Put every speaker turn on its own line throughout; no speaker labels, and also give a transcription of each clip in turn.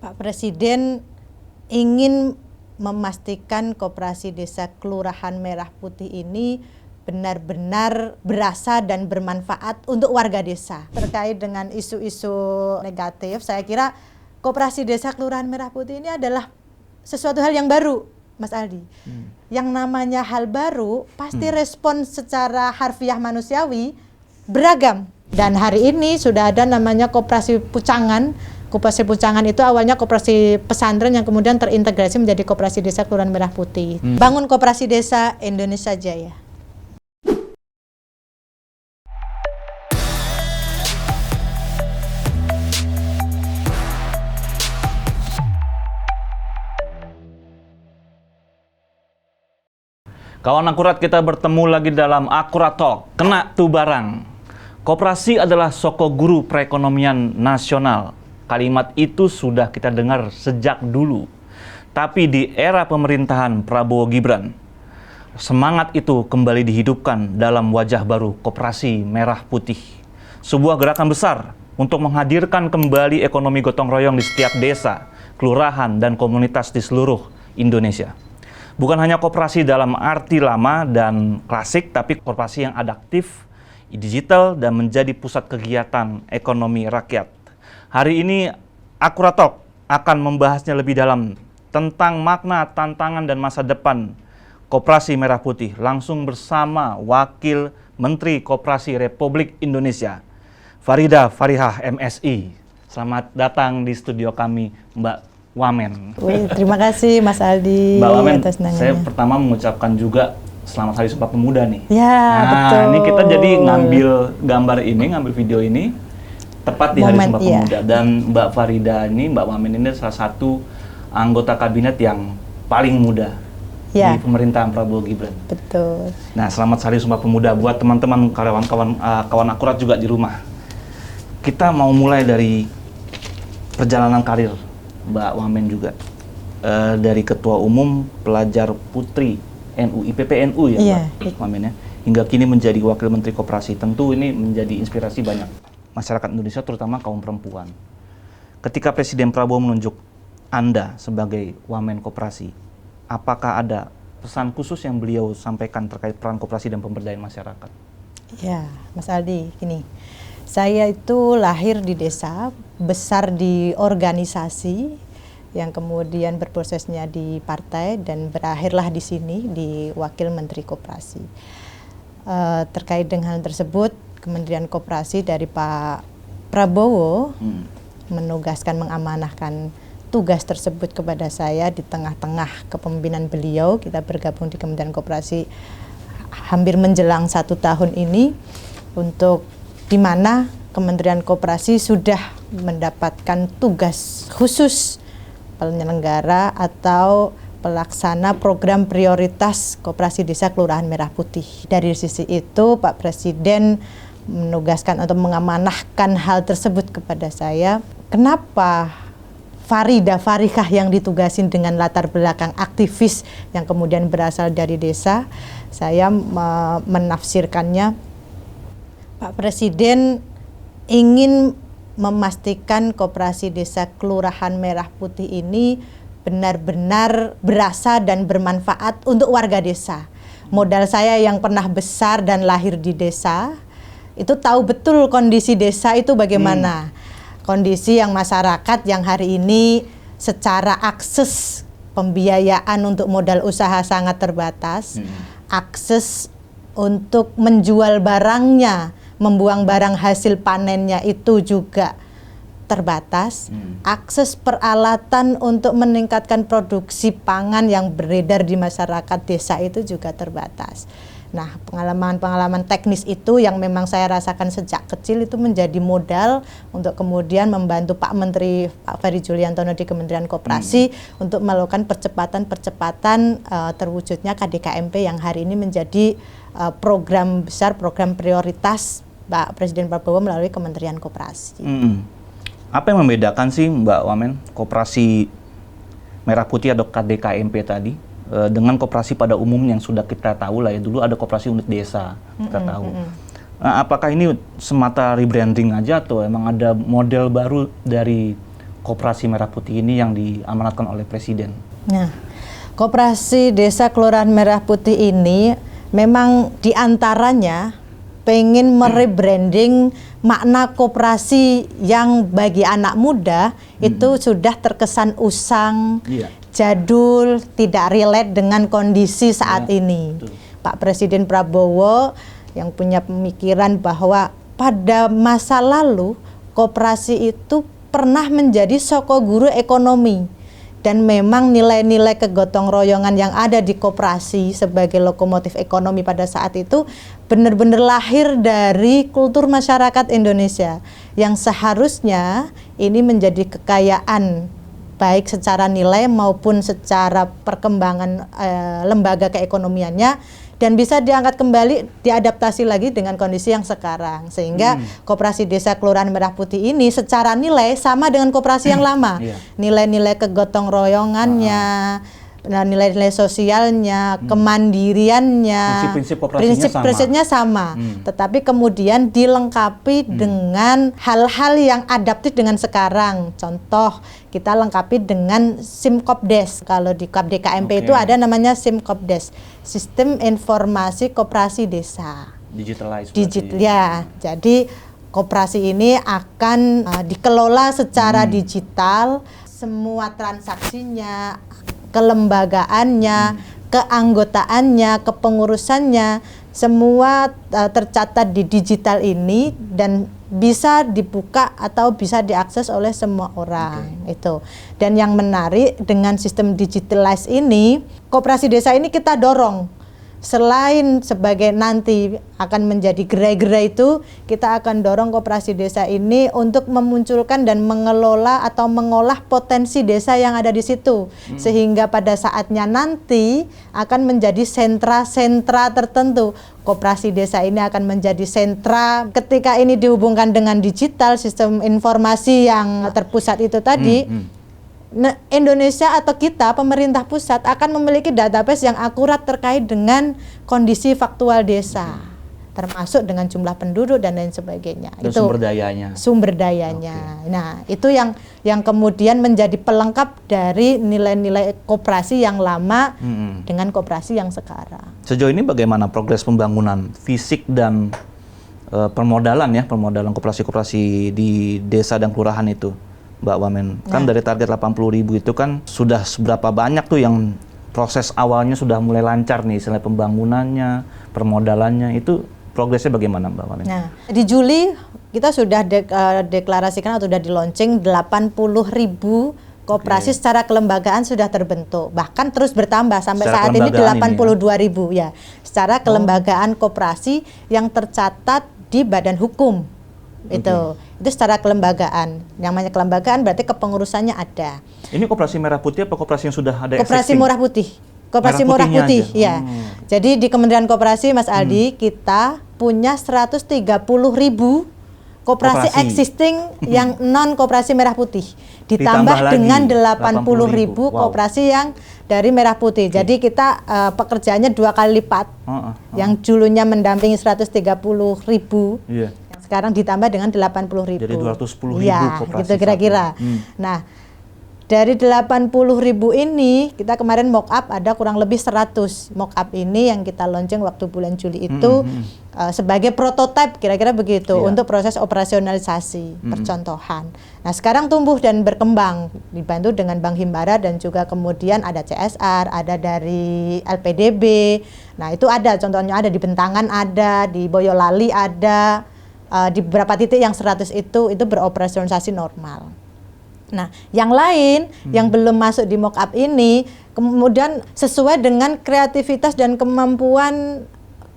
Pak Presiden ingin memastikan Koperasi Desa Kelurahan Merah Putih ini benar-benar berasa dan bermanfaat untuk warga desa. Terkait dengan isu-isu negatif, saya kira Koperasi Desa Kelurahan Merah Putih ini adalah sesuatu hal yang baru, Mas Aldi. Yang namanya hal baru, pasti respon secara harfiah manusiawi beragam. Dan hari ini sudah ada namanya Koperasi Pucangan. Koperasi Pucangan itu awalnya koperasi pesantren yang kemudian terintegrasi menjadi Koperasi Desa Kelurahan Merah Putih. Bangun Koperasi Desa Indonesia Jaya.
Kawan akurat, kita bertemu lagi dalam Akurat Talk. Kena tuh barang. Koperasi adalah soko guru perekonomian nasional. Kalimat itu sudah kita dengar sejak dulu. Tapi di era pemerintahan Prabowo Gibran, semangat itu kembali dihidupkan dalam wajah baru Koperasi Merah Putih. Sebuah gerakan besar untuk menghadirkan kembali ekonomi gotong royong di setiap desa, kelurahan, dan komunitas di seluruh Indonesia. Bukan hanya koperasi dalam arti lama dan klasik, tapi koperasi yang adaptif, digital, dan menjadi pusat kegiatan ekonomi rakyat. Hari ini Akurat Talk akan membahasnya lebih dalam tentang makna, tantangan, dan masa depan Koperasi Merah Putih langsung bersama Wakil Menteri Koperasi Republik Indonesia, Farida Farihah MSI. Selamat datang di studio kami, Mbak Wamen.
Terima kasih Mas Aldi.
Mbak Wamen,
atas
saya pertama mengucapkan juga Selamat Hari Sumpah Pemuda nih.
Ya, betul.
Ini kita jadi ngambil gambar ini, ngambil video ini tepat di Hari Sumpah Pemuda. Dan Mbak Farida ini, Mbak Wamen ini salah satu anggota kabinet yang paling muda di pemerintahan Prabowo Gibran.
Betul.
Nah, selamat Hari Sumpah Pemuda buat teman-teman kawan akurat juga di rumah. Kita mau mulai dari perjalanan karir Mbak Wamen juga. Dari Ketua Umum Pelajar Putri NU, IPPNU ya Mbak Wamen ya. Hingga kini menjadi Wakil Menteri Koperasi. Tentu ini menjadi inspirasi banyak masyarakat Indonesia, terutama kaum perempuan. Ketika Presiden Prabowo menunjuk Anda sebagai Wamen Koperasi, apakah ada pesan khusus yang beliau sampaikan terkait peran koperasi dan pemberdayaan masyarakat?
Ya, Mas Aldi, gini. Saya itu lahir di desa, besar di organisasi, yang kemudian berprosesnya di partai dan berakhirlah di sini di Wakil Menteri Koperasi. Terkait dengan hal tersebut, Kementerian Koperasi dari Pak Prabowo menugaskan, mengamanahkan tugas tersebut kepada saya di tengah-tengah kepemimpinan beliau. Kita bergabung di Kementerian Koperasi hampir menjelang 1 tahun ini, untuk di mana Kementerian Koperasi sudah mendapatkan tugas khusus penyelenggara atau pelaksana program prioritas Koperasi Desa Kelurahan Merah Putih. Dari sisi itu, Pak Presiden menugaskan atau mengamanahkan hal tersebut kepada saya. Kenapa Farida Farihah yang ditugasin dengan latar belakang aktivis yang kemudian berasal dari desa? Saya menafsirkannya, Pak Presiden ingin memastikan Koperasi Desa Kelurahan Merah Putih ini benar-benar berasa dan bermanfaat untuk warga desa. Modal saya yang pernah besar dan lahir di desa, itu tahu betul kondisi desa itu bagaimana. Kondisi yang masyarakat yang hari ini secara akses pembiayaan untuk modal usaha sangat terbatas, akses untuk menjual barangnya, membuang barang hasil panennya itu juga terbatas, akses peralatan untuk meningkatkan produksi pangan yang beredar di masyarakat desa itu juga terbatas. Nah, pengalaman-pengalaman teknis itu yang memang saya rasakan sejak kecil itu menjadi modal untuk kemudian membantu Pak Menteri, Pak Ferry Juliantono di Kementerian Koperasi untuk melakukan percepatan terwujudnya KDKMP yang hari ini menjadi program besar, program prioritas Pak Presiden Prabowo melalui Kementerian Koperasi.
Apa yang membedakan sih Mbak Wamen Koperasi Merah Putih atau KDKMP tadi dengan koperasi pada umumnya yang sudah kita tahu lah ya, dulu ada koperasi unit desa, kita tahu. Nah, apakah ini semata rebranding aja atau emang ada model baru dari Koperasi Merah Putih ini yang diamanatkan oleh Presiden?
Nah, Koperasi Desa Kelurahan Merah Putih ini memang diantaranya pengen merebranding makna koperasi yang bagi anak muda itu sudah terkesan usang, jadul, tidak relate dengan kondisi saat ini.
Betul.
Pak Presiden Prabowo yang punya pemikiran bahwa pada masa lalu koperasi itu pernah menjadi soko guru ekonomi, dan memang nilai-nilai kegotong royongan yang ada di koperasi sebagai lokomotif ekonomi pada saat itu benar-benar lahir dari kultur masyarakat Indonesia yang seharusnya ini menjadi kekayaan baik secara nilai maupun secara perkembangan lembaga keekonomiannya, dan bisa diangkat kembali, diadaptasi lagi dengan kondisi yang sekarang, sehingga Koperasi Desa Kelurahan Merah Putih ini secara nilai sama dengan koperasi yang lama. Nilai-nilai kegotong royongannya, nilai-nilai sosialnya, kemandiriannya, prinsip-prinsipnya sama. Tetapi kemudian dilengkapi dengan hal-hal yang adaptif dengan sekarang. Contoh, kita lengkapi dengan Simkopdes. Kalau di KDKMP itu ada namanya Simkopdes, Sistem Informasi Koperasi Desa.
Digitalized.
Ya, jadi koperasi ini akan dikelola secara digital, semua transaksinya, kelembagaannya, keanggotaannya, kepengurusannya, semua tercatat di digital ini dan bisa dibuka atau bisa diakses oleh semua orang. Itu. Dan yang menarik dengan sistem digitalized ini, koperasi desa ini kita dorong. Selain sebagai nanti akan menjadi gerai-gerai itu, kita akan dorong koperasi desa ini untuk memunculkan dan mengelola atau mengolah potensi desa yang ada di situ, sehingga pada saatnya nanti akan menjadi sentra-sentra tertentu. Koperasi desa ini akan menjadi sentra ketika ini dihubungkan dengan digital, sistem informasi yang terpusat itu tadi. Indonesia atau kita, pemerintah pusat akan memiliki database yang akurat terkait dengan kondisi faktual desa, termasuk dengan jumlah penduduk dan lain sebagainya.
Dan
itu
sumber
dayanya. Nah, itu yang kemudian menjadi pelengkap dari nilai-nilai koperasi yang lama dengan koperasi yang sekarang.
Sejauh ini bagaimana progres pembangunan fisik dan permodalan koperasi-koperasi di desa dan kelurahan itu, Mbak Wamen? Kan dari target 80.000 itu kan sudah seberapa banyak tuh yang proses awalnya sudah mulai lancar nih, misalnya pembangunannya, permodalannya, itu progresnya bagaimana, Mbak Wamen?
Nah, di Juli kita sudah deklarasikan atau sudah di launching 80.000 koperasi secara kelembagaan sudah terbentuk, bahkan terus bertambah sampai
secara
saat ini 82.000 ya. Secara kelembagaan koperasi yang tercatat di badan hukum. Itu secara kelembagaan. Yang namanya kelembagaan berarti kepengurusannya ada.
Ini Koperasi Merah Putih apa koperasi yang sudah ada?
Koperasi Merah Putih. Koperasi Merah Putih, ya. Jadi di Kementerian Koperasi, Mas Aldi, kita punya 130.000 koperasi existing yang non koperasi Merah Putih. Ditambah dengan 80.000 koperasi yang dari Merah Putih. Jadi kita pekerjaannya 2 kali lipat. Yang dulunya mendampingi 130.000. Sekarang ditambah dengan 80.000.
Jadi 210.000 koperasi.
Gitu kira-kira. Nah, dari 80.000 ini kita kemarin mock up ada kurang lebih 100. Mock up ini yang kita launching waktu bulan Juli itu sebagai prototipe kira-kira begitu untuk proses operasionalisasi, percontohan. Nah, sekarang tumbuh dan berkembang dibantu dengan Bank Himbara dan juga kemudian ada CSR, ada dari LPDB. Nah, itu ada contohnya, ada di Bentangan, ada di Boyolali, ada di beberapa titik yang 100 itu beroperasionalisasi normal. Nah, yang lain yang belum masuk di mock up ini kemudian sesuai dengan kreativitas dan kemampuan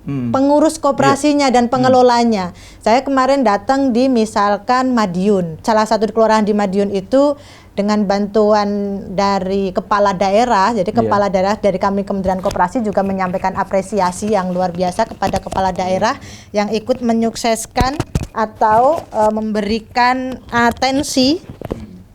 pengurus koperasinya dan pengelolanya. Saya kemarin datang di misalkan Madiun. Salah satu kelurahan di Madiun itu dengan bantuan dari kepala daerah, jadi kepala daerah dari kami Kementerian Koperasi juga menyampaikan apresiasi yang luar biasa kepada kepala daerah yang ikut menyukseskan atau memberikan atensi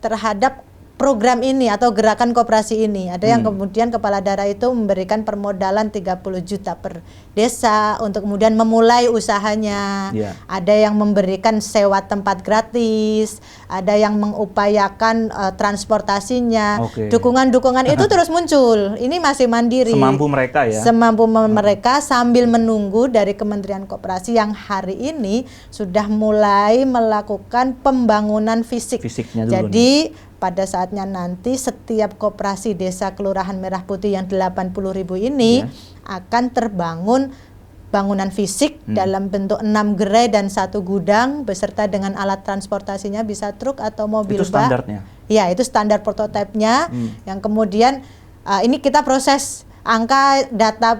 terhadap program ini atau gerakan koperasi ini. Ada yang kemudian kepala daerah itu memberikan permodalan 30 juta per desa untuk kemudian memulai usahanya. Ada yang memberikan sewa tempat gratis, ada yang mengupayakan transportasinya. Dukungan-dukungan itu terus muncul. Ini masih mandiri.
Semampu mereka ya.
Semampu mereka sambil menunggu dari Kementerian Koperasi yang hari ini sudah mulai melakukan pembangunan fisiknya dulu. Jadi pada saatnya nanti setiap koperasi desa kelurahan Merah Putih yang 80.000 ini akan terbangun bangunan fisik dalam bentuk 6 gerai dan 1 gudang beserta dengan alat transportasinya, bisa truk atau mobil.
Itu standarnya?
Ya, itu standar prototipenya. Yang kemudian ini kita proses angka data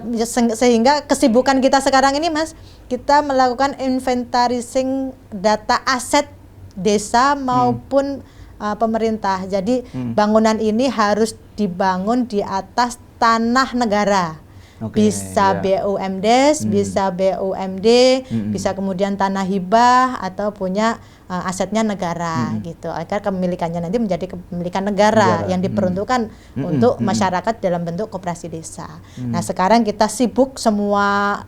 sehingga kesibukan kita sekarang ini, Mas, kita melakukan inventarising data aset desa maupun pemerintah. Jadi bangunan ini harus dibangun di atas tanah negara. Bisa BUMDes, bisa BUMD, bisa kemudian tanah hibah atau punya asetnya negara gitu. Agar kepemilikannya nanti menjadi kepemilikan negara yang diperuntukkan untuk masyarakat dalam bentuk koperasi desa. Nah, sekarang kita sibuk semua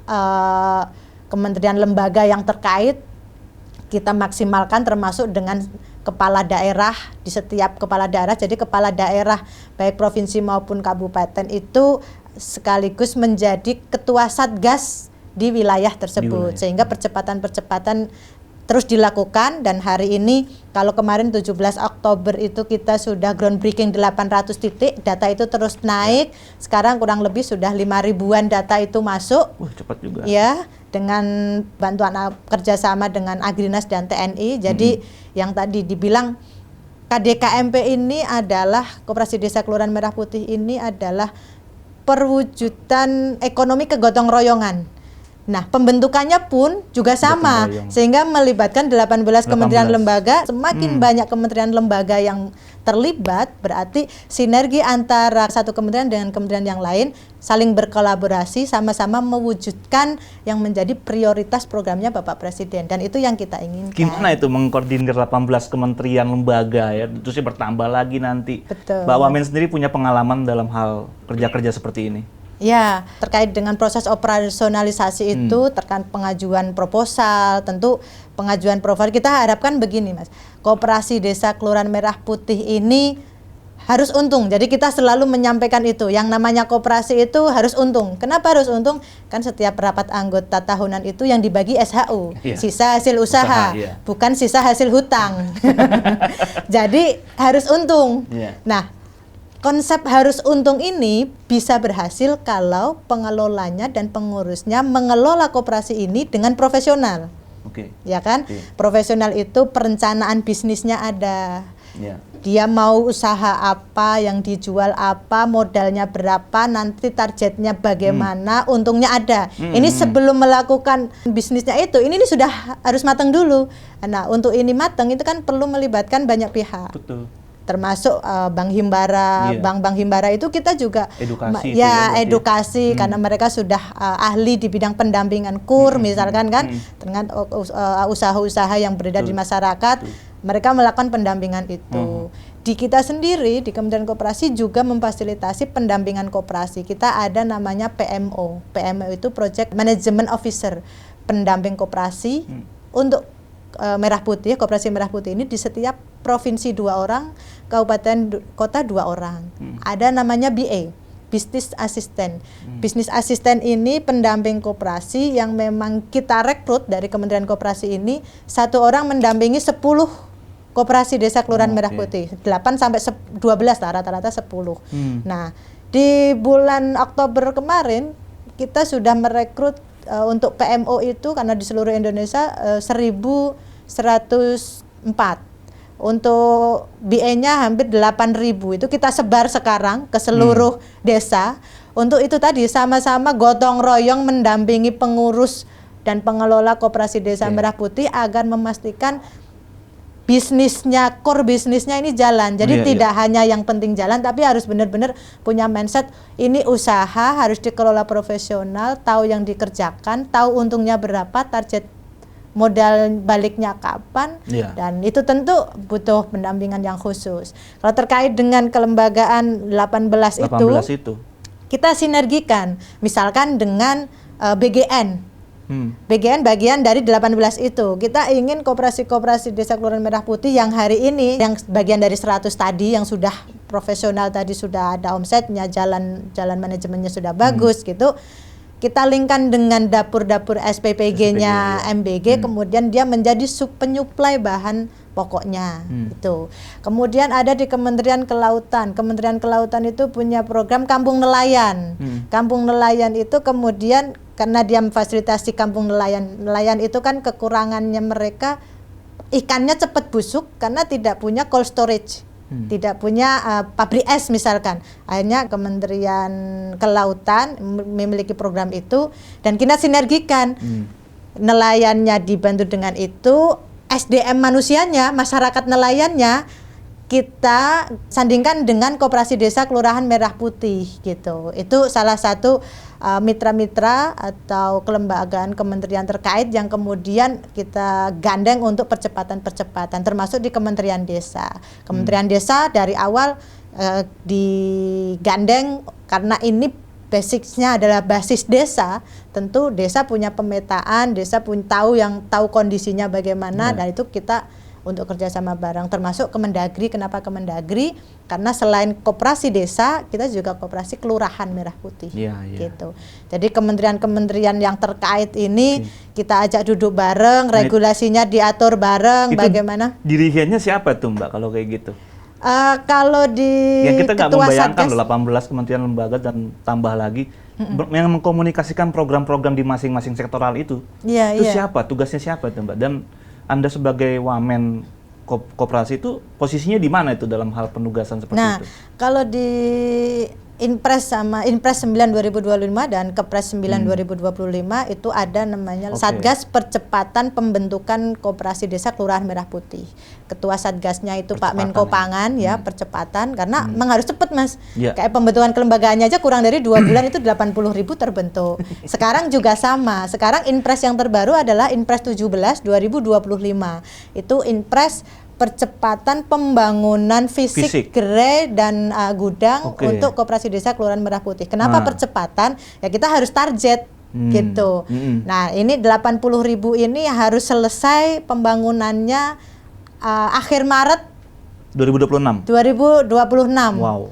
kementerian lembaga yang terkait kita maksimalkan, termasuk dengan kepala daerah di setiap kepala daerah. Jadi kepala daerah baik provinsi maupun kabupaten itu sekaligus menjadi ketua satgas di wilayah tersebut, sehingga percepatan-percepatan terus dilakukan. Dan hari ini kalau kemarin 17 Oktober itu kita sudah groundbreaking 800 titik, data itu terus naik. Sekarang kurang lebih sudah 5.000-an data itu masuk.
Cepat juga.
Ya, dengan bantuan kerjasama dengan Agrinas dan TNI. Jadi yang tadi dibilang KDKMP ini adalah Koperasi Desa Kelurahan Merah Putih ini adalah perwujudan ekonomi kegotong royongan. Nah, pembentukannya pun juga sama, sehingga melibatkan 18 kementerian lembaga. Semakin banyak kementerian lembaga yang terlibat, berarti sinergi antara satu kementerian dengan kementerian yang lain saling berkolaborasi, sama-sama mewujudkan yang menjadi prioritas programnya Bapak Presiden, dan itu yang kita inginkan.
Gimana itu mengkoordinir 18 kementerian lembaga ya, terus bertambah lagi nanti.
Betul.
Mbak Wamen sendiri punya pengalaman dalam hal kerja-kerja seperti ini?
Ya, terkait dengan proses operasionalisasi itu, terkait pengajuan proposal, tentu pengajuan proposal kita harapkan begini, Mas. Koperasi Desa Kelurahan Merah Putih ini harus untung. Jadi kita selalu menyampaikan itu, yang namanya koperasi itu harus untung. Kenapa harus untung? Kan setiap rapat anggota tahunan itu yang dibagi SHU, sisa hasil usaha, bukan sisa hasil hutang. Jadi harus untung. Nah, konsep harus untung ini bisa berhasil kalau pengelolanya dan pengurusnya mengelola koperasi ini dengan profesional. Ya kan? Profesional itu perencanaan bisnisnya ada. Dia mau usaha apa, yang dijual apa, modalnya berapa, nanti targetnya bagaimana, untungnya ada. Ini sebelum melakukan bisnisnya itu, ini sudah harus matang dulu. Nah, untuk ini matang itu kan perlu melibatkan banyak pihak.
Betul.
Termasuk Bank Himbara, bank-bank Himbara itu kita juga edukasi karena mereka sudah ahli di bidang pendampingan KUR misalkan kan, dengan usaha-usaha yang beredar di masyarakat, mereka melakukan pendampingan itu. Di kita sendiri di Kementerian Koperasi juga memfasilitasi pendampingan koperasi. Kita ada namanya PMO. PMO itu Project Management Officer, pendamping koperasi untuk Merah Putih, Koperasi Merah Putih ini di setiap provinsi 2 orang, kabupaten kota 2 orang. Ada namanya BA, Business Assistant. Business Assistant ini pendamping koperasi yang memang kita rekrut dari Kementerian Koperasi ini, 1 orang mendampingi 10 koperasi desa kelurahan Merah Putih. 8 sampai 12 lah, rata-rata 10. Nah, di bulan Oktober kemarin kita sudah merekrut untuk PMO itu, karena di seluruh Indonesia 1.104. Untuk BA-nya hampir 8.000. Itu kita sebar sekarang ke seluruh desa. Untuk itu tadi sama-sama gotong royong mendampingi pengurus dan pengelola Koperasi Desa Merah Putih agar memastikan bisnisnya, core bisnisnya ini jalan. Jadi tidak hanya yang penting jalan, tapi harus benar-benar punya mindset ini usaha harus dikelola profesional, tahu yang dikerjakan, tahu untungnya berapa, target modal baliknya kapan,
Iya.
dan itu tentu butuh pendampingan yang khusus. Kalau terkait dengan kelembagaan 18
itu.
Kita sinergikan, misalkan dengan BGN. BGN bagian dari 18 itu. Kita ingin koperasi-koperasi Desa Kelurahan Merah Putih yang hari ini, yang bagian dari 100 tadi, yang sudah profesional tadi, sudah ada omsetnya, jalan manajemennya sudah bagus gitu. Kita linkkan dengan dapur-dapur SPPG-nya MBG, kemudian dia menjadi penyuplai bahan pokoknya itu. Kemudian ada di Kementerian Kelautan. Kementerian Kelautan itu punya program Kampung Nelayan. Kampung Nelayan itu kemudian karena dia memfasilitasi kampung nelayan itu kan kekurangannya mereka ikannya cepat busuk karena tidak punya cold storage. Tidak punya pabrik es misalkan. Akhirnya Kementerian Kelautan memiliki program itu dan kita sinergikan. Nelayannya dibantu dengan itu, SDM manusianya, masyarakat nelayannya kita sandingkan dengan Koperasi Desa Kelurahan Merah Putih gitu. Itu salah satu mitra-mitra atau kelembagaan kementerian terkait yang kemudian kita gandeng untuk percepatan termasuk di Kementerian Desa. Kementerian Desa dari awal digandeng karena ini basicnya adalah basis desa. Tentu desa punya pemetaan, desa pun tahu kondisinya bagaimana, dan itu kita untuk kerjasama bareng, termasuk Kemendagri. Kenapa Kemendagri? Karena selain koperasi desa, kita juga koperasi Kelurahan Merah Putih, gitu. Jadi kementerian-kementerian yang terkait ini kita ajak duduk bareng, regulasinya diatur bareng. Itu bagaimana?
Dirigennya siapa tuh Mbak kalau kayak gitu?
Kalau di
yang kita nggak membayangkan
Satgas,
18 kementerian lembaga dan tambah lagi yang mengkomunikasikan program-program di masing-masing sektoral itu. Itu siapa? Tugasnya siapa tuh Mbak? Dan Anda sebagai wamen koperasi itu posisinya di mana itu dalam hal penugasan seperti itu? Nah,
kalau di Inpres 9 2025 dan Kepres 9 2025 itu ada namanya Satgas Percepatan Pembentukan Koperasi Desa Kelurahan Merah Putih. Ketua Satgasnya itu Pak Menko Pangan percepatan karena memang harus cepat Mas. Kayak pembentukan kelembagaannya aja kurang dari 2 bulan itu 80.000 terbentuk. Sekarang juga sama. Sekarang Inpres yang terbaru adalah Inpres 17 2025. Itu Inpres percepatan pembangunan fisik. Gerai dan gudang untuk Koperasi Desa Kelurahan Merah Putih. Kenapa percepatan? Ya kita harus target gitu. Nah, ini 80.000 ini harus selesai pembangunannya akhir Maret
2026. Wow.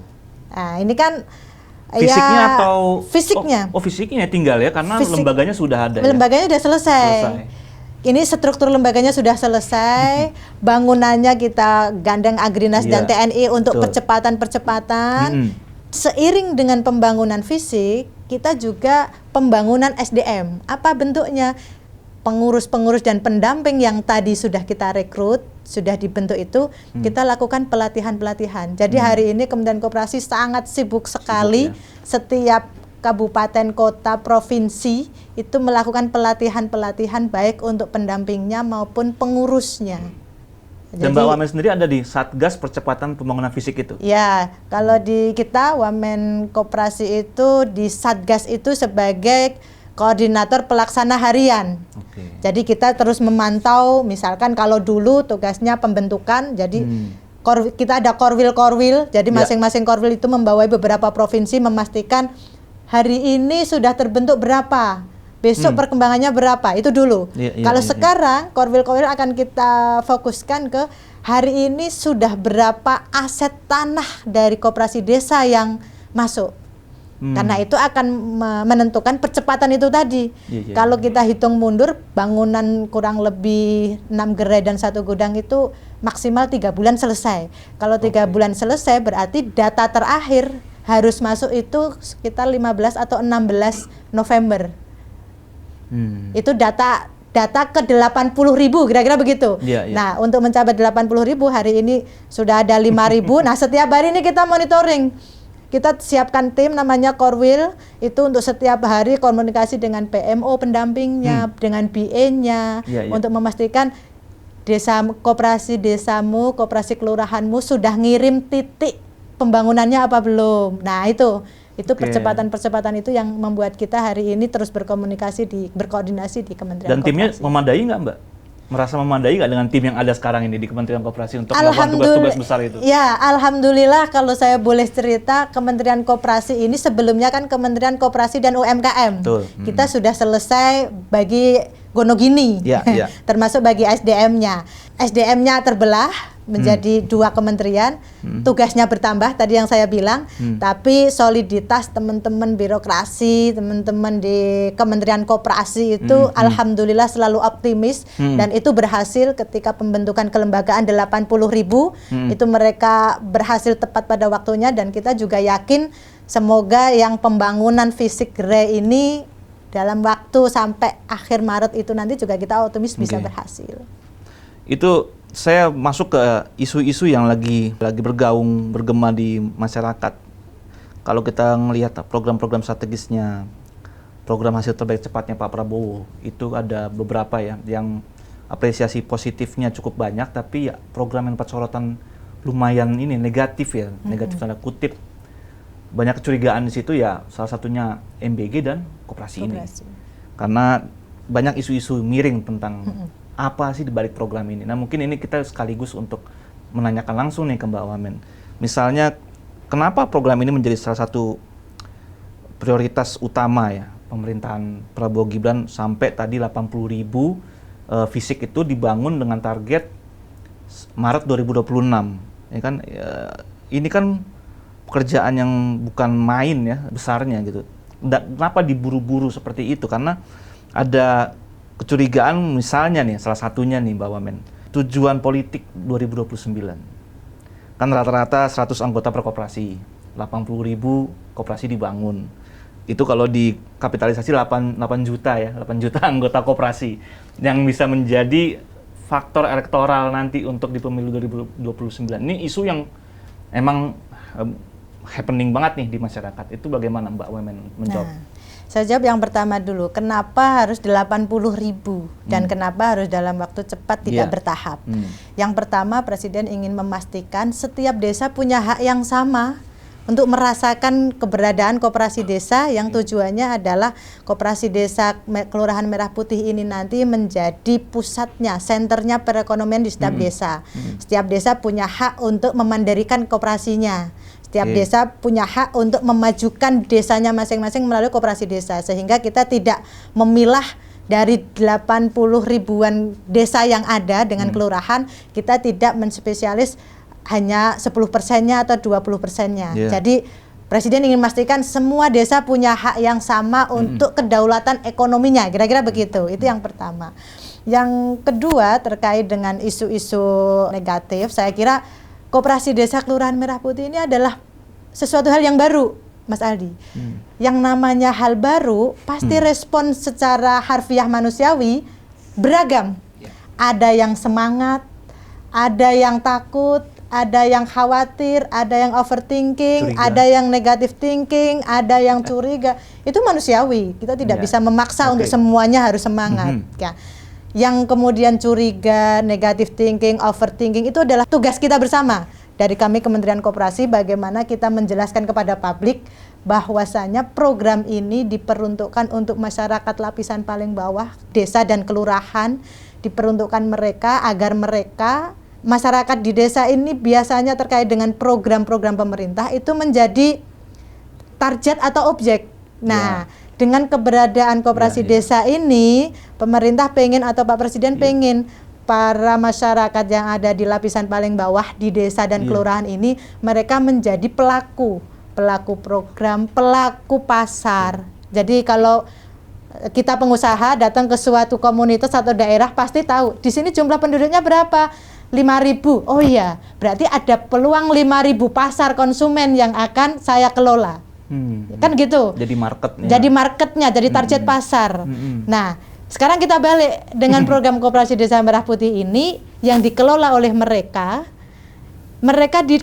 Nah, ini kan
fisiknya atau
fisiknya?
Fisiknya tinggal ya karena lembaganya sudah ada.
Lembaganya sudah selesai. Ini struktur lembaganya sudah selesai, bangunannya kita gandeng Agrinas dan TNI untuk percepatan. Seiring dengan pembangunan fisik, kita juga pembangunan SDM. Apa bentuknya? Pengurus-pengurus dan pendamping yang tadi sudah kita rekrut, sudah dibentuk itu, kita lakukan pelatihan-pelatihan. Jadi hari ini Kementerian Koperasi sangat sibuk sekali, setiap kabupaten, kota, provinsi itu melakukan pelatihan-pelatihan baik untuk pendampingnya maupun pengurusnya.
Dan Mbak Wamen sendiri ada di Satgas Percepatan Pembangunan Fisik itu?
Ya, kalau di kita Wamen Koperasi itu di Satgas itu sebagai koordinator pelaksana harian. Jadi kita terus memantau, misalkan kalau dulu tugasnya pembentukan, jadi kita ada korwil, jadi masing-masing korwil itu membawai beberapa provinsi memastikan hari ini sudah terbentuk berapa, besok perkembangannya berapa, itu dulu. Kalau sekarang korwil-korwil akan kita fokuskan ke hari ini sudah berapa aset tanah dari koperasi desa yang masuk. Karena itu akan menentukan percepatan itu tadi. Kalau kita hitung mundur, bangunan kurang lebih 6 gerai dan 1 gudang itu maksimal 3 bulan selesai. Kalau 3 bulan selesai berarti data terakhir harus masuk itu sekitar 15 atau 16 November. Itu data ke 80.000 kira-kira begitu. Nah, untuk mencapai 80.000 hari ini sudah ada 5.000. Nah, setiap hari ini kita monitoring. Kita siapkan tim namanya Korwil itu untuk setiap hari komunikasi dengan PMO pendampingnya, dengan BA-nya untuk memastikan koperasi desamu, koperasi kelurahanmu sudah ngirim titik pembangunannya apa belum. Nah, itu percepatan-percepatan itu yang membuat kita hari ini terus berkoordinasi di Kementerian Koperasi.
Dan timnya memadai nggak Mbak? merasa memadai nggak dengan tim yang ada sekarang ini di Kementerian Koperasi untuk melakukan tugas-tugas besar itu?
Ya, alhamdulillah kalau saya boleh cerita, Kementerian Koperasi ini sebelumnya kan Kementerian Koperasi dan UMKM.
Betul.
Kita sudah selesai bagi Gonogini, termasuk bagi SDM-nya. SDM-nya terbelah menjadi 2 kementerian, tugasnya bertambah tadi yang saya bilang, tapi soliditas teman-teman birokrasi, teman-teman di Kementerian Koperasi itu alhamdulillah selalu optimis, dan itu berhasil ketika pembentukan kelembagaan 80.000, itu mereka berhasil tepat pada waktunya, dan kita juga yakin semoga yang pembangunan fisik GRE ini dalam waktu sampai akhir Maret itu nanti juga kita optimis bisa berhasil.
Itu saya masuk ke isu-isu yang lagi bergaung, bergema di masyarakat. Kalau kita ngelihat program-program strategisnya, program hasil terbaik cepatnya Pak Prabowo, itu ada beberapa ya yang apresiasi positifnya cukup banyak, tapi ya program yang dapat sorotan lumayan ini negatif ya, negatif tanda kutip. Banyak kecurigaan di situ ya, salah satunya MBG dan Koperasi ini. Karena banyak isu-isu miring tentang apa sih di balik program ini. Nah, mungkin ini kita sekaligus untuk menanyakan langsung nih ke Mbak Wamen. Misalnya, kenapa program ini menjadi salah satu prioritas utama ya pemerintahan Prabowo Gibran sampai tadi 80.000 fisik itu dibangun dengan target Maret 2026. Ya kan, ini kan pekerjaan yang bukan main ya besarnya gitu. Kenapa diburu-buru seperti itu? Karena ada kecurigaan misalnya nih, salah satunya nih Mbak Wamen, tujuan politik 2029. Kan rata-rata 100 anggota per koperasi, 80.000 koperasi dibangun. Itu kalau dikapitalisasi 8 juta ya, 8 juta anggota koperasi yang bisa menjadi faktor elektoral nanti untuk di pemilu 2029. Ini isu yang emang happening banget nih di masyarakat. Itu bagaimana Mbak Wamen menjawab?
Saya jawab yang pertama dulu, kenapa harus 80.000 dan kenapa harus dalam waktu cepat tidak bertahap. Yang pertama, Presiden ingin memastikan setiap desa punya hak yang sama untuk merasakan keberadaan koperasi desa yang tujuannya adalah koperasi desa Kelurahan Merah Putih ini nanti menjadi pusatnya, senternya perekonomian di setiap desa. Setiap desa punya hak untuk memandirikan koperasinya. Setiap desa punya hak untuk memajukan desanya masing-masing melalui koperasi desa, sehingga kita tidak memilah dari 80 ribuan desa yang ada dengan kelurahan, kita tidak menspesialis hanya 10%-nya atau 20%-nya. Jadi Presiden ingin memastikan semua desa punya hak yang sama untuk kedaulatan ekonominya, kira-kira begitu. Itu yang pertama. Yang kedua, terkait dengan isu-isu negatif, saya kira Koperasi Desa Kelurahan Merah Putih ini adalah sesuatu hal yang baru, Mas Aldi. Yang namanya hal baru, pasti respon secara harfiah manusiawi beragam. Ada yang semangat, ada yang takut, ada yang khawatir, ada yang overthinking, ada yang negative thinking, ada yang curiga. Itu manusiawi. Kita tidak bisa memaksa untuk semuanya harus semangat. Ya. Yang kemudian curiga, negative thinking, overthinking itu adalah tugas kita bersama dari kami Kementerian Koperasi, bagaimana kita menjelaskan kepada publik bahwasanya program ini diperuntukkan untuk masyarakat lapisan paling bawah, desa dan kelurahan, diperuntukkan mereka agar mereka masyarakat di desa ini biasanya terkait dengan program-program pemerintah itu menjadi target atau objek. Nah, dengan keberadaan koperasi desa ini, pemerintah pengen atau Pak Presiden pengen para masyarakat yang ada di lapisan paling bawah di desa dan kelurahan ini, mereka menjadi pelaku program, pelaku pasar. Jadi kalau kita pengusaha datang ke suatu komunitas atau daerah pasti tahu di sini jumlah penduduknya berapa. 5.000. Oh iya, berarti ada peluang 5.000 pasar konsumen yang akan saya kelola. Kan gitu.
Jadi marketnya.
Jadi marketnya, jadi target pasar. Nah, sekarang kita balik dengan program Koperasi Desa Merah Putih ini yang dikelola oleh mereka.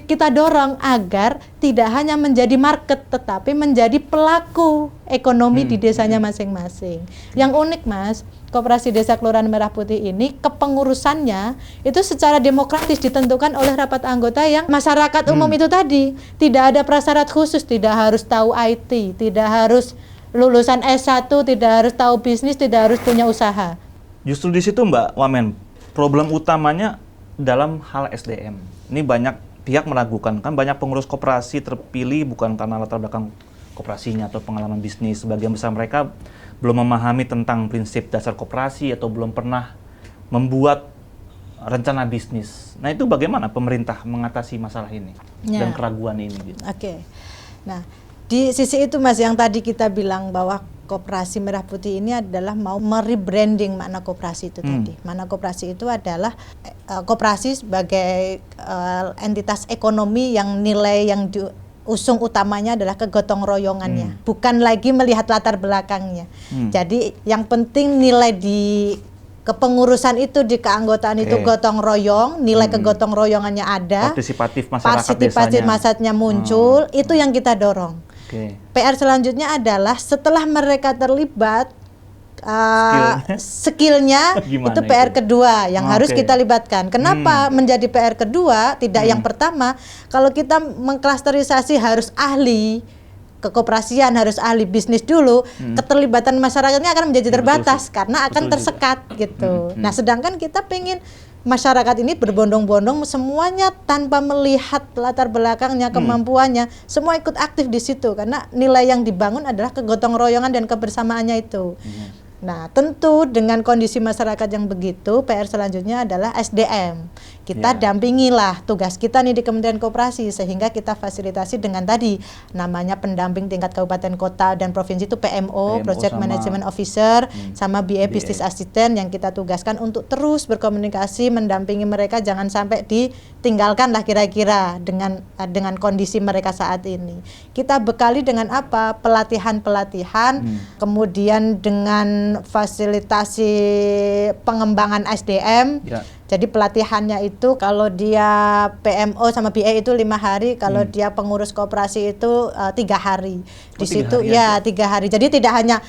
Kita dorong agar tidak hanya menjadi market, tetapi menjadi pelaku ekonomi di desanya masing-masing. Yang unik, Mas, Koperasi Desa Kelurahan Merah Putih ini kepengurusannya itu secara demokratis ditentukan oleh rapat anggota yang masyarakat umum itu tadi. Tidak ada prasyarat khusus, tidak harus tahu IT, tidak harus lulusan S1, tidak harus tahu bisnis, tidak harus punya usaha.
Justru di situ Mbak Wamen, problem utamanya dalam hal SDM. Ini banyak pihak meragukan, kan banyak pengurus koperasi terpilih bukan karena latar belakang koperasinya atau pengalaman bisnis. Sebagian besar mereka belum memahami tentang prinsip dasar koperasi atau belum pernah membuat rencana bisnis. Nah, itu bagaimana pemerintah mengatasi masalah ini dan keraguan ini? Gitu.
Oke. Nah, di sisi itu Mas yang tadi kita bilang bahwa Koperasi Merah Putih ini adalah mau merebranding makna koperasi itu tadi. Makna koperasi itu adalah koperasi sebagai entitas ekonomi yang nilai yang usung utamanya adalah kegotong royongannya, bukan lagi melihat latar belakangnya. Jadi yang penting nilai di kepengurusan itu, di keanggotaan itu gotong royong, nilai kegotong royongannya ada,
partisipatif masyarakatnya
muncul, itu yang kita dorong. PR selanjutnya adalah setelah mereka terlibat, skillnya itu PR kedua yang harus kita libatkan. Kenapa menjadi PR kedua, tidak yang pertama? Kalau kita mengklasterisasi harus ahli kekoperasian, harus ahli bisnis dulu, keterlibatan masyarakatnya akan menjadi terbatas karena akan tersekat gitu. Nah, sedangkan kita pengen masyarakat ini berbondong-bondong semuanya tanpa melihat latar belakangnya, kemampuannya, semua ikut aktif di situ karena nilai yang dibangun adalah kegotong royongan dan kebersamaannya itu. Nah, tentu dengan kondisi masyarakat yang begitu, PR selanjutnya adalah SDM. Kita dampingilah, tugas kita nih di Kementerian Koperasi, sehingga kita fasilitasi dengan tadi namanya pendamping tingkat kabupaten kota dan provinsi itu PMO, Project Management Officer, sama BA Business Assistant yang kita tugaskan untuk terus berkomunikasi, mendampingi mereka jangan sampai ditinggalkan lah kira-kira dengan kondisi mereka saat ini. Kita bekali dengan apa? Pelatihan-pelatihan, kemudian dengan fasilitasi pengembangan SDM. Jadi pelatihannya itu kalau dia PMO sama BA itu 5 hari, kalau dia pengurus koperasi itu 3 hari. Di situ 3 hari. Jadi tidak hanya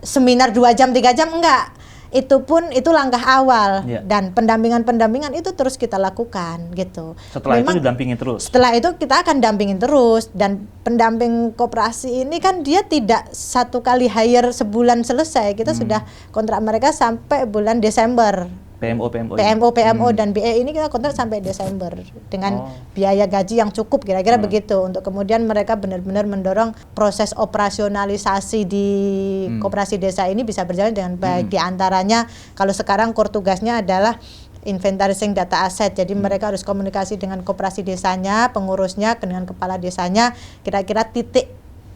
seminar 2 jam 3 jam, enggak. Itu langkah awal dan pendampingan itu terus kita lakukan gitu.
Setelah itu didampingin terus.
Setelah itu kita akan dampingin terus, dan pendamping koperasi ini kan dia tidak satu kali hire sebulan selesai. Kita sudah kontrak mereka sampai bulan Desember. PMO dan BE ini kita kontrak sampai Desember dengan biaya gaji yang cukup kira-kira begitu, untuk kemudian mereka benar-benar mendorong proses operasionalisasi di koperasi desa ini bisa berjalan dengan baik. Di antaranya kalau sekarang core tugasnya adalah inventarising data aset. Jadi mereka harus komunikasi dengan koperasi desanya, pengurusnya, dengan kepala desanya, kira-kira titik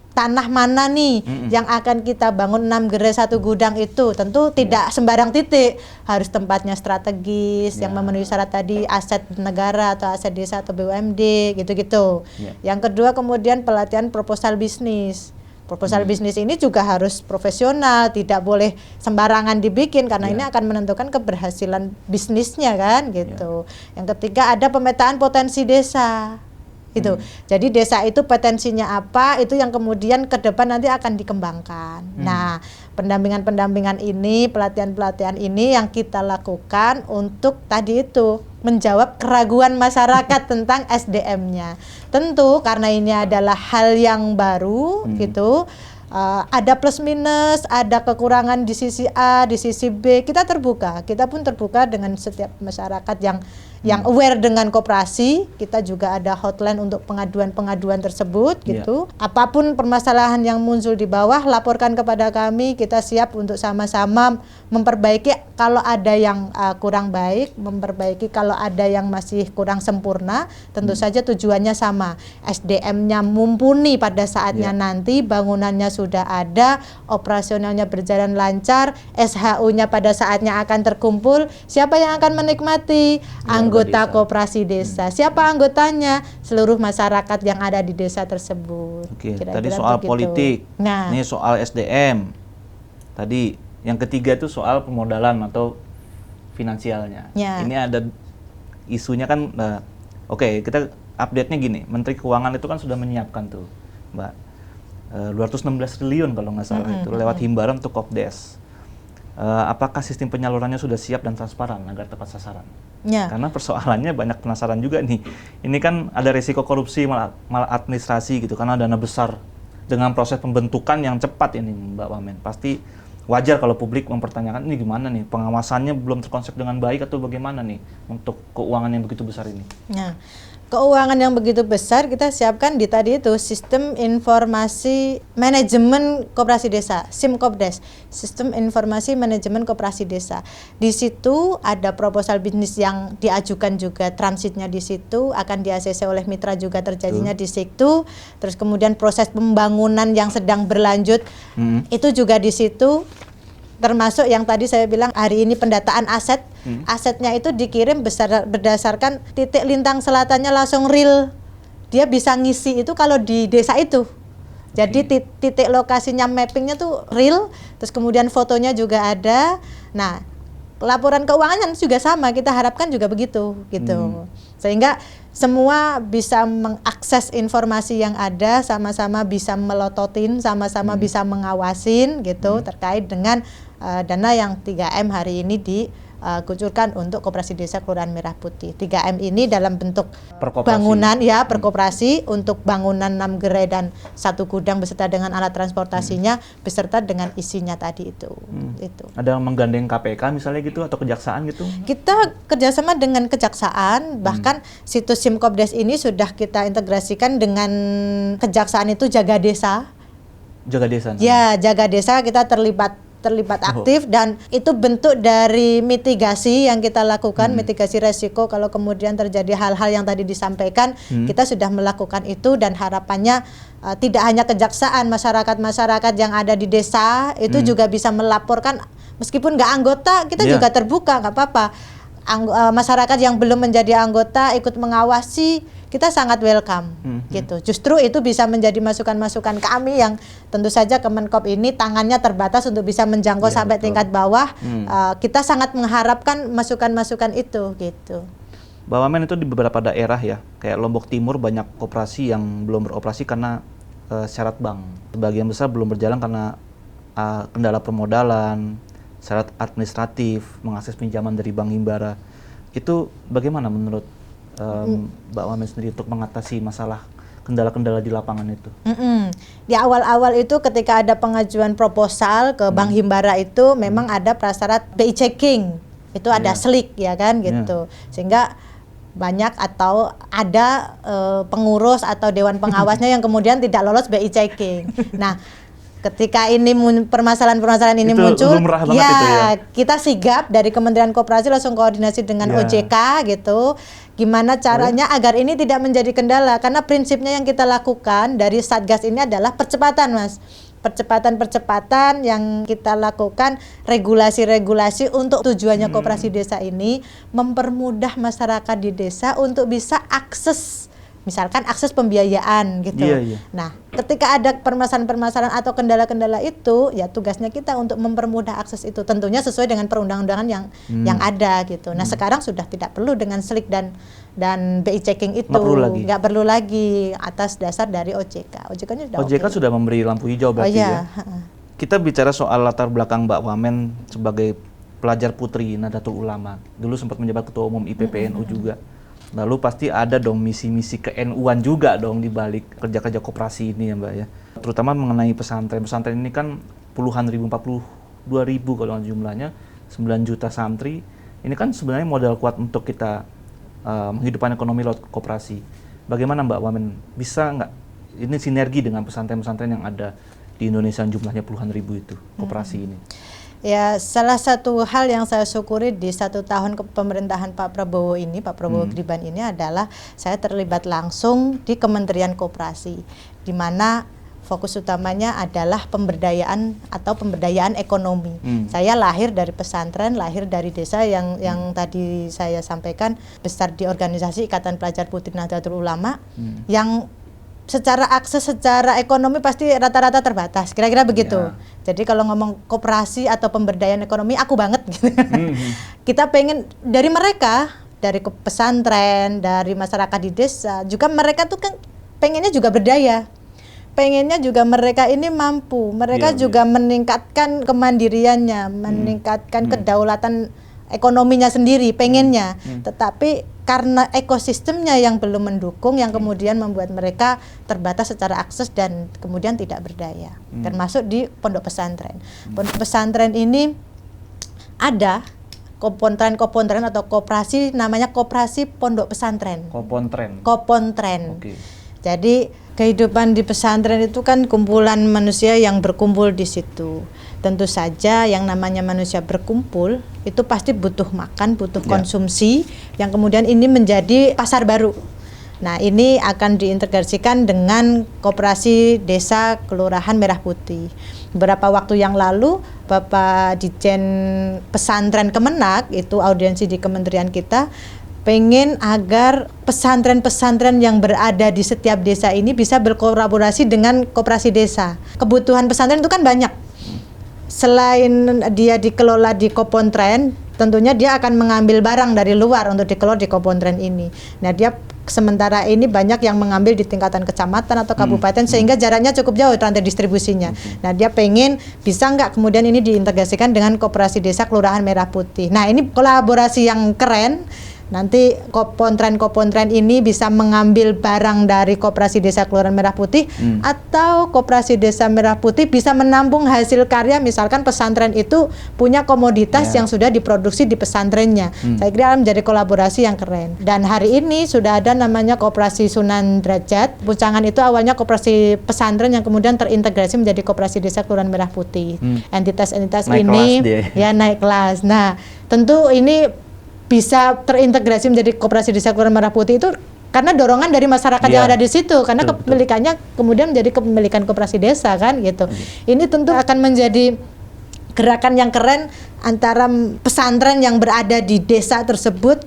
tanah mana nih yang akan kita bangun 6 gerai 1 gudang itu. Tentu tidak sembarang titik, harus tempatnya strategis yang memenuhi syarat tadi, aset negara atau aset desa atau BUMD gitu-gitu. Yang kedua kemudian pelatihan proposal bisnis. Proposal bisnis ini juga harus profesional, tidak boleh sembarangan dibikin karena ini akan menentukan keberhasilan bisnisnya kan gitu. Yang ketiga ada pemetaan potensi desa. Itu. Jadi desa itu potensinya apa, itu yang kemudian ke depan nanti akan dikembangkan. Nah, pendampingan ini, pelatihan-pelatihan ini yang kita lakukan untuk tadi itu menjawab keraguan masyarakat tentang SDM-nya. Tentu karena ini adalah hal yang baru gitu. Ada plus minus, ada kekurangan di sisi A, di sisi B. Kita terbuka, kita pun terbuka dengan setiap masyarakat yang aware dengan koperasi. Kita juga ada hotline untuk pengaduan-pengaduan tersebut gitu. Apapun permasalahan yang muncul di bawah, laporkan kepada kami. Kita siap untuk sama-sama memperbaiki kalau ada yang kurang baik, memperbaiki kalau ada yang masih kurang sempurna. Tentu saja tujuannya sama, SDM-nya mumpuni pada saatnya nanti, bangunannya sudah ada, operasionalnya berjalan lancar, SHU-nya pada saatnya akan terkumpul. Siapa yang akan menikmati? Anggota koperasi desa. Siapa anggotanya? Seluruh masyarakat yang ada di desa tersebut.
Tadi soal politik, ini soal SDM. Tadi yang ketiga itu soal permodalan atau finansialnya. Ini ada isunya kan, kita update-nya gini, Menteri Keuangan itu kan sudah menyiapkan tuh, Mbak, 216 triliun kalau nggak salah itu lewat himbaran untuk Kopdes. Apakah sistem penyalurannya sudah siap dan transparan agar tepat sasaran? Karena persoalannya banyak penasaran juga nih. Ini kan ada risiko korupsi, maladministrasi gitu, karena dana besar dengan proses pembentukan yang cepat ini Mbak Wamen. Pasti wajar kalau publik mempertanyakan ini gimana nih, pengawasannya belum terkonsep dengan baik atau bagaimana nih untuk keuangan yang begitu besar ini?
Nah, keuangan yang begitu besar kita siapkan di tadi itu Sistem Informasi Manajemen Koperasi Desa, SIMKOPDES, Sistem Informasi Manajemen Koperasi Desa. Di situ ada proposal bisnis yang diajukan juga, transitnya di situ, akan di-ACC oleh mitra juga terjadinya di situ. Terus kemudian proses pembangunan yang sedang berlanjut itu juga di situ. Termasuk yang tadi saya bilang hari ini pendataan aset, asetnya itu dikirim berdasarkan titik lintang selatannya langsung real. Dia bisa ngisi itu kalau di desa itu. Jadi titik lokasinya mappingnya tuh real, terus kemudian fotonya juga ada. Nah, laporan keuangannya juga sama, kita harapkan juga begitu gitu. Sehingga semua bisa mengakses informasi yang ada, sama-sama bisa melototin, sama-sama bisa mengawasin gitu terkait dengan dana yang 3M hari ini dikucurkan untuk Koperasi Desa Kelurahan Merah Putih. 3M ini dalam bentuk bangunan ya perkoperasi untuk bangunan 6 gerai dan 1 gudang beserta dengan alat transportasinya beserta dengan isinya tadi itu. Itu.
Ada menggandeng KPK misalnya gitu atau kejaksaan gitu?
Kita kerjasama dengan kejaksaan, bahkan situs SIMKOPDES ini sudah kita integrasikan dengan kejaksaan itu Jaga Desa.
Jaga Desa?
Ya, Jaga Desa kita terlibat aktif dan itu bentuk dari mitigasi yang kita lakukan, mitigasi resiko kalau kemudian terjadi hal-hal yang tadi disampaikan, kita sudah melakukan itu dan harapannya tidak hanya kejaksaan, masyarakat yang ada di desa itu juga bisa melaporkan meskipun nggak anggota, kita juga terbuka, nggak apa-apa. Masyarakat yang belum menjadi anggota ikut mengawasi, kita sangat welcome gitu. Justru itu bisa menjadi masukan-masukan kami yang tentu saja Kemenkop ini tangannya terbatas untuk bisa menjangkau sampai tingkat bawah. Kita sangat mengharapkan masukan-masukan itu gitu.
Mbak Wamen, itu di beberapa daerah ya, kayak Lombok Timur banyak koperasi yang belum beroperasi karena syarat bank. Sebagian besar belum berjalan karena kendala permodalan, syarat administratif, mengakses pinjaman dari Bank Himbara. Itu bagaimana menurut Mbak Wamen sendiri untuk mengatasi masalah kendala-kendala di lapangan itu?
Di awal-awal itu ketika ada pengajuan proposal ke Bank Himbara itu memang ada prasyarat BI checking, itu ada SLIK ya kan gitu, sehingga banyak atau ada pengurus atau dewan pengawasnya yang kemudian tidak lolos BI checking. Nah, ketika ini permasalahan-permasalahan ini muncul, ya kita sigap dari Kementerian Koperasi langsung koordinasi dengan OJK gitu. Gimana caranya agar ini tidak menjadi kendala? Karena prinsipnya yang kita lakukan dari Satgas ini adalah percepatan, Mas. Percepatan yang kita lakukan, regulasi-regulasi untuk tujuannya Koperasi Desa ini mempermudah masyarakat di desa untuk bisa akses, misalkan akses pembiayaan gitu. Nah, ketika ada permasalahan-permasalahan atau kendala-kendala itu, ya tugasnya kita untuk mempermudah akses itu, tentunya sesuai dengan perundang-undangan yang ada gitu. Nah, sekarang sudah tidak perlu dengan SLIK dan BI checking itu, nggak perlu lagi atas dasar dari OJK. OJK
sudah memberi lampu hijau berarti ya. Kita bicara soal latar belakang Mbak Wamen sebagai pelajar putri Nahdlatul Ulama. Dulu sempat menjabat ketua umum IPPNU juga. Lalu pasti ada dong misi-misi ke-NU-an juga dong di balik kerja-kerja koperasi ini ya Mbak ya. Terutama mengenai pesantren. Pesantren ini kan puluhan ribu, 42 ribu kalau jumlahnya, 9 juta santri. Ini kan sebenarnya modal kuat untuk kita menghidupkan ekonomi lewat koperasi. Bagaimana Mbak Wamen, bisa nggak ini sinergi dengan pesantren-pesantren yang ada di Indonesia jumlahnya puluhan ribu itu, koperasi ini?
Ya, salah satu hal yang saya syukuri di 1 tahun pemerintahan Pak Prabowo Gibran ini adalah saya terlibat langsung di Kementerian Koperasi, di mana fokus utamanya adalah pemberdayaan ekonomi. Saya lahir dari pesantren, lahir dari desa yang tadi saya sampaikan, besar di organisasi Ikatan Pelajar Putri Nahdlatul Ulama, yang secara akses, secara ekonomi pasti rata-rata terbatas, kira-kira begitu. Jadi kalau ngomong koperasi atau pemberdayaan ekonomi, aku banget gitu. Kita pengen dari mereka, dari pesantren, dari masyarakat di desa, juga mereka tuh kan pengennya juga berdaya. Pengennya juga mereka ini mampu, mereka juga meningkatkan kemandiriannya, meningkatkan kedaulatan ekonominya sendiri, pengennya. Tetapi karena ekosistemnya yang belum mendukung, yang kemudian membuat mereka terbatas secara akses dan kemudian tidak berdaya. Termasuk di pondok pesantren. Pondok pesantren ini ada kopontren atau koperasi, namanya koperasi pondok pesantren. Kopontren.
Oke.
Jadi kehidupan di pesantren itu kan kumpulan manusia yang berkumpul di situ. Tentu saja yang namanya manusia berkumpul itu pasti butuh makan, butuh konsumsi, yang kemudian ini menjadi pasar baru. Nah, ini akan diintegrasikan dengan Koperasi Desa Kelurahan Merah Putih. Beberapa waktu yang lalu Bapak Ditjen Pesantren Kemenak, itu audiensi di kementerian kita, pengen agar pesantren-pesantren yang berada di setiap desa ini bisa berkolaborasi dengan koperasi desa. Kebutuhan pesantren itu kan banyak. Selain dia dikelola di Kopontren, tentunya dia akan mengambil barang dari luar untuk dikelola di Kopontren ini. Nah, dia sementara ini banyak yang mengambil di tingkatan kecamatan atau kabupaten, sehingga jaraknya cukup jauh rantai distribusinya. Nah, dia pengen bisa nggak kemudian ini diintegrasikan dengan Koperasi Desa Kelurahan Merah Putih. Nah, ini kolaborasi yang keren. Nanti kopontren ini bisa mengambil barang dari Koperasi Desa Kelurahan Merah Putih, atau Koperasi Desa Merah Putih bisa menampung hasil karya, misalkan pesantren itu punya komoditas yang sudah diproduksi di pesantrennya. Saya kira menjadi kolaborasi yang keren. Dan hari ini sudah ada namanya Koperasi Sunan Derajat. Pucangan itu awalnya koperasi pesantren yang kemudian terintegrasi menjadi Koperasi Desa Kelurahan Merah Putih. Entitas-entitas ini naik kelas. Nah, tentu ini bisa terintegrasi menjadi Koperasi Desa Kelurahan Merah Putih itu karena dorongan dari masyarakat yang ada di situ, karena kepemilikannya kemudian menjadi kepemilikan koperasi desa kan gitu. Ini tentu akan menjadi gerakan yang keren antara pesantren yang berada di desa tersebut,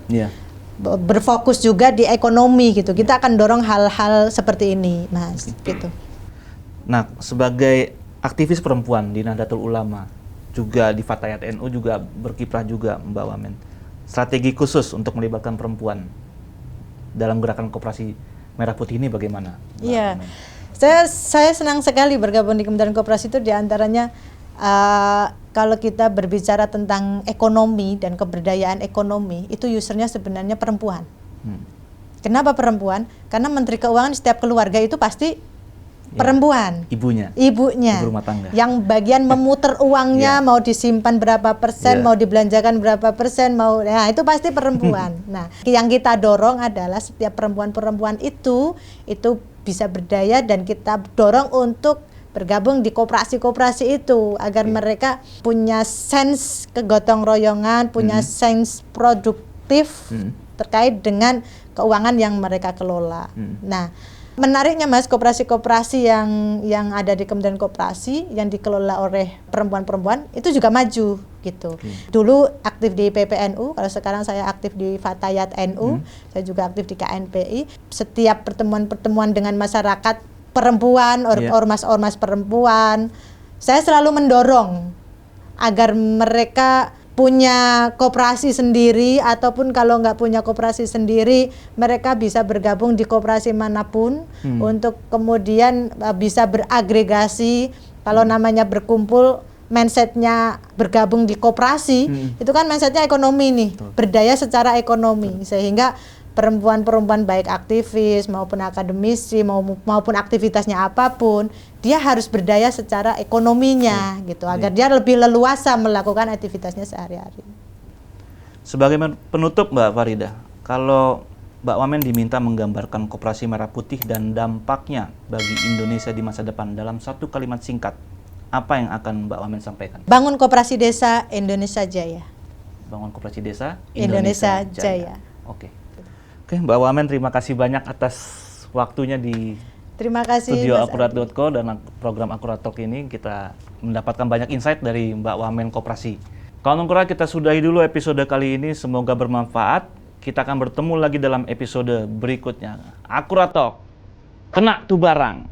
berfokus juga di ekonomi gitu. Kita akan dorong hal-hal seperti ini, Mas, gitu.
Nah, sebagai aktivis perempuan di Nahdlatul Ulama, juga di Fatayat NU juga berkiprah juga, Mbak Wamen. Strategi khusus untuk melibatkan perempuan dalam gerakan Koperasi Merah Putih ini bagaimana?
Iya, saya senang sekali bergabung di Kementerian Koperasi itu, diantaranya kalau kita berbicara tentang ekonomi dan keberdayaan ekonomi, itu usernya sebenarnya perempuan. Kenapa perempuan? Karena Menteri Keuangan di setiap keluarga itu pasti perempuan, ibunya, ibu rumah tangga, yang bagian memutar uangnya, mau disimpan berapa persen, mau dibelanjakan berapa persen, itu pasti perempuan. Nah, yang kita dorong adalah setiap perempuan-perempuan itu bisa berdaya, dan kita dorong untuk bergabung di koperasi-koperasi itu agar mereka punya sense kegotong royongan, punya sense produktif terkait dengan keuangan yang mereka kelola. Nah, menariknya, Mas, koperasi-koperasi yang ada di Kementerian Koperasi yang dikelola oleh perempuan-perempuan itu juga maju gitu. Dulu aktif di PPNU, kalau sekarang saya aktif di Fatayat NU, saya juga aktif di KNPI. Setiap pertemuan-pertemuan dengan masyarakat perempuan, ormas-ormas perempuan, saya selalu mendorong agar mereka punya koperasi sendiri, ataupun kalau nggak punya koperasi sendiri, mereka bisa bergabung di koperasi manapun untuk kemudian bisa beragregasi. Kalau namanya berkumpul, mindsetnya bergabung di koperasi, itu kan mindsetnya ekonomi nih, berdaya secara ekonomi, sehingga perempuan-perempuan baik aktivis maupun akademisi maupun aktivitasnya apapun, dia harus berdaya secara ekonominya gitu, agar dia lebih leluasa melakukan aktivitasnya sehari-hari.
Sebagai penutup, Mbak Farida, kalau Mbak Wamen diminta menggambarkan Koperasi Merah Putih dan dampaknya bagi Indonesia di masa depan dalam satu kalimat singkat, apa yang akan Mbak Wamen sampaikan?
Bangun Koperasi Desa Indonesia Jaya.
Bangun Koperasi Desa
Indonesia Jaya.
Oke, Mbak Wamen, terima kasih banyak atas waktunya di studio akurat.co dan program Akurat Talk ini. Kita mendapatkan banyak insight dari Mbak Wamen Koperasi. Kawan Akurat, kita sudahi dulu episode kali ini. Semoga bermanfaat. Kita akan bertemu lagi dalam episode berikutnya. Akurat Talk, kena tuh barang.